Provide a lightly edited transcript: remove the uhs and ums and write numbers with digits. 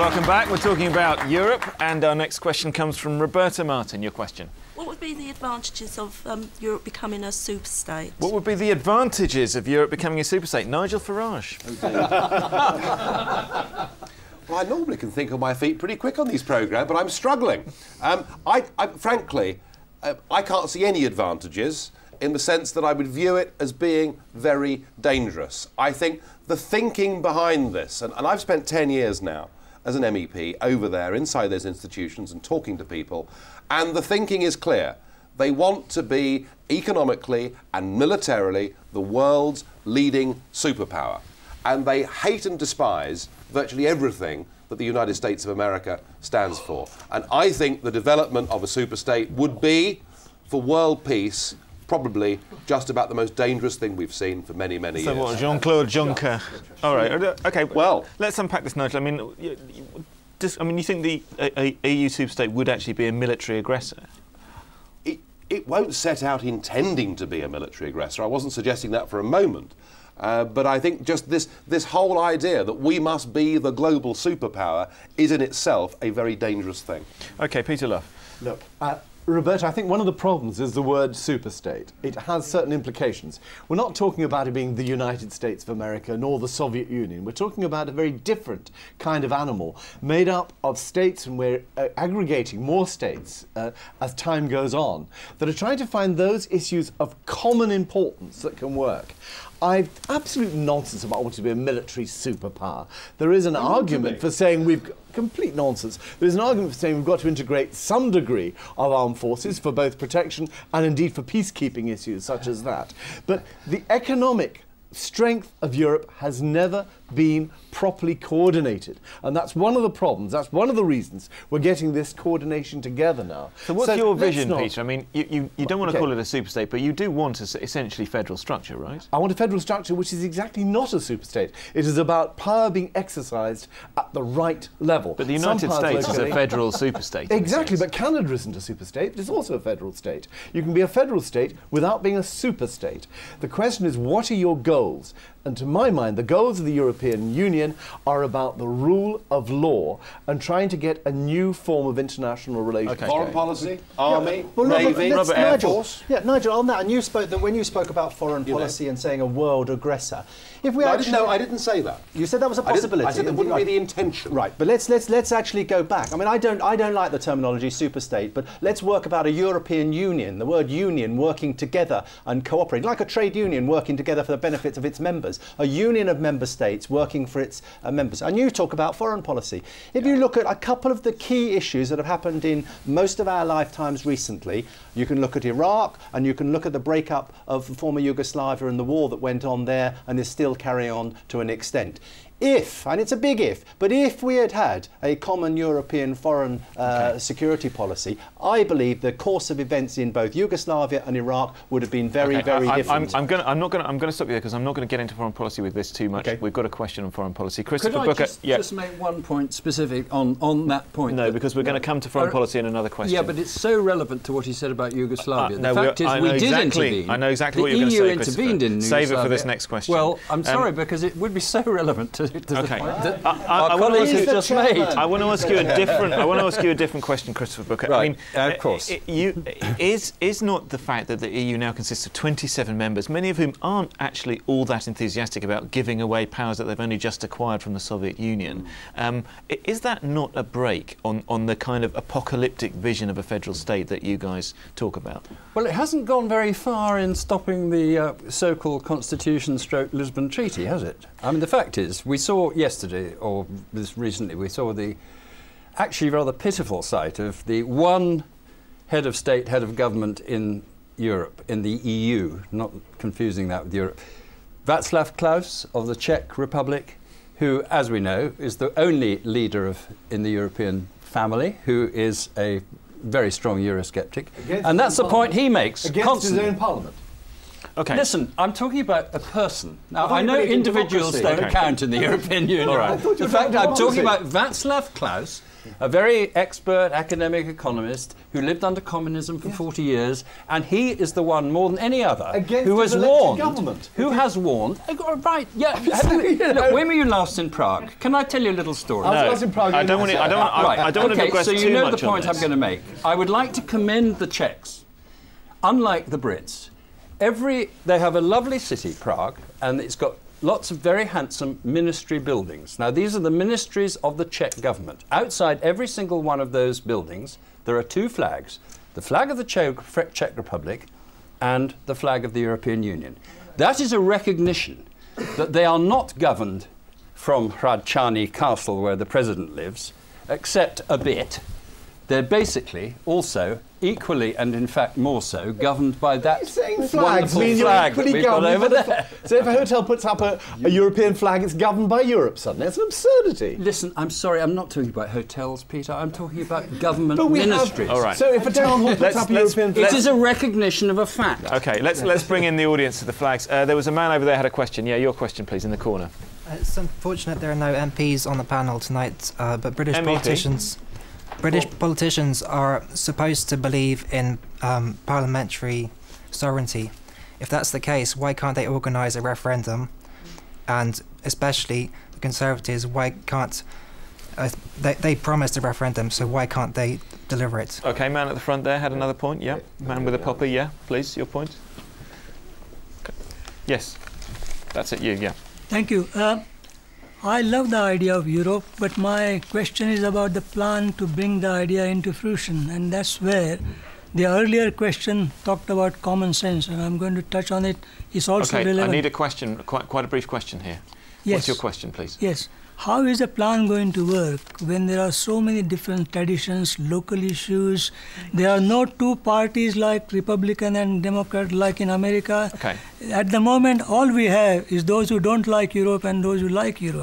Welcome back. We're talking about Europe, and our next question comes from Roberta Martin. Your question. What would be the advantages of Europe becoming a superstate? What would be the advantages of Europe becoming a superstate? Nigel Farage. Well, I normally can think on my feet pretty quick on these programmes, but I'm struggling. Frankly, I can't see any advantages in the sense that I would view it as being very dangerous. I think the thinking behind this, and I've spent 10 years now as an MEP over there inside those institutions and talking to people, and the thinking is clear. They want to be economically and militarily the world's leading superpower. And they hate and despise virtually everything that the United States of America stands for. And I think the development of a superstate would be, for world peace, probably just about the most dangerous thing we've seen for many, many years. So what, Jean-Claude Juncker? All right, OK, well, let's unpack this, Nigel. I mean, you think the EU superstate would actually be a military aggressor? It won't set out intending to be a military aggressor. I wasn't suggesting that for a moment. But I think just this whole idea that we must be the global superpower is in itself a very dangerous thing. OK, Peter Luff. Look, Roberta, I think one of the problems is the word superstate. It has certain implications. We're not talking about it being the United States of America nor the Soviet Union. We're talking about a very different kind of animal made up of states, and we're aggregating more states as time goes on, that are trying to find those issues of common importance that can work. I've absolute nonsense about wanting to be a military superpower. There is an argument for saying we've complete nonsense. There's an argument for saying we've got to integrate some degree of armed forces for both protection and indeed for peacekeeping issues such as that. But the economic strength of Europe has never been properly coordinated, and that's one of the problems. That's one of the reasons we're getting this coordination together now. So what's your vision, Peter? I mean, you don't want to call it a superstate, but you do want essentially federal structure, right? I want a federal structure which is exactly not a superstate. It is about power being exercised at the right level. But the United States is a federal superstate. Exactly, but Canada isn't a superstate. It's also a federal state. You can be a federal state without being a superstate. The question is, what are your goals? And to my mind, the goals of the European Union are about the rule of law and trying to get a new form of international relations. Okay. Foreign policy, army, navy, Air Force. Yeah, Nigel, on that, and you spoke that when you spoke about foreign policy and saying a world aggressor. If we I didn't say that. You said that was a possibility. I said that wouldn't be the intention. Right, but let's actually go back. I mean, I don't like the terminology superstate, but let's work about a European Union. The word union, working together and cooperating, like a trade union working together for the benefits of its members. A union of member states working for its members. And you talk about foreign policy. If you look at a couple of the key issues that have happened in most of our lifetimes recently, you can look at Iraq and you can look at the breakup of former Yugoslavia and the war that went on there and is still carrying on to an extent. If, and it's a big if, but if we had had a common European foreign security policy, I believe the course of events in both Yugoslavia and Iraq would have been very, very different. I'm going to stop you there because I'm not going to get into foreign policy with this too much. Okay. We've got a question on foreign policy. Christopher Booker. Could I just make one point specific on that point? No, because we're going to come to foreign policy in another question. Yeah, but it's so relevant to what he said about Yugoslavia. The fact is, we did intervene. I know exactly what you're going to say, The EU intervened in Yugoslavia. Save it for this next question. Well, I'm sorry, because it would be so relevant to the point that our colleagues have just made. I want to ask you a different question, Christopher Booker. Right. I mean, of course. Is not the fact that the EU now consists of 27 members, many of whom aren't actually all that enthusiastic about giving away powers that they've only just acquired from the Soviet Union, is that not a break on the kind of apocalyptic vision of a federal state that you guys talk about? Well, it hasn't gone very far in stopping the so-called Constitution/Lisbon Treaty, has it? I mean, the fact is, we saw yesterday, or this recently, we saw the actually rather pitiful sight of the one head of state, head of government in Europe, in the EU, not confusing that with Europe, Václav Klaus of the Czech Republic, who, as we know, is the only leader in the European family who is a very strong Eurosceptic. And that's the point he makes against his own parliament. Okay. Listen, I'm talking about a person. Now, I know believed in individuals democracy. don't count in the European Union. All right. In fact, I'm talking about Václav Klaus, a very expert academic economist who lived under communism for 40 years, and he is the one more than any other Against who has his elected warned. government. Who has warned? Right? Yeah. Look, when were you last in Prague? Can I tell you a little story? I was in Prague. I don't want to. I don't want to digress so you too know much the point on I'm this. going to make. I would like to commend the Czechs. Unlike the Brits, they have a lovely city, Prague, and it's got lots of very handsome ministry buildings. Now, these are the ministries of the Czech government. Outside every single one of those buildings, there are two flags: the flag of the Czech Republic and the flag of the European Union. That is a recognition that they are not governed from Hradčany Castle, where the president lives, except a bit. They're basically also equally, and in fact more so, governed by that Saying flags wonderful mean you're flag that equally we've got governed over by the there. So if a hotel puts up a European flag, it's governed by Europe suddenly. It's an absurdity. Listen, I'm sorry, I'm not talking about hotels, Peter. I'm talking about government But we ministries. All right. So if a town hall puts up a European It flag... is a recognition of a fact. Okay, let's bring in the audience to the flags. There was a man over there had a question. Yeah, your question, please, in the corner. It's unfortunate there are no MPs on the panel tonight, but British MEP? politicians are supposed to believe in parliamentary sovereignty. If that's the case, why can't they organise a referendum? And especially the Conservatives, why can't they promised a referendum? So why can't they deliver it? Okay, man at the front there had another point. Yeah, man with a popper. Yeah, please, your point. Okay. Yes, that's it. You. Yeah. Thank you. I love the idea of Europe, but my question is about the plan to bring the idea into fruition, and that's where the earlier question talked about common sense, and I'm going to touch on it. It's also relevant. I need a question, quite a brief question here. Yes. What's your question, please? Yes. How is the plan going to work when there are so many different traditions, local issues? There are no two parties like Republican and Democrat like in America. Okay. At the moment, all we have is those who don't like Europe and those who like Europe.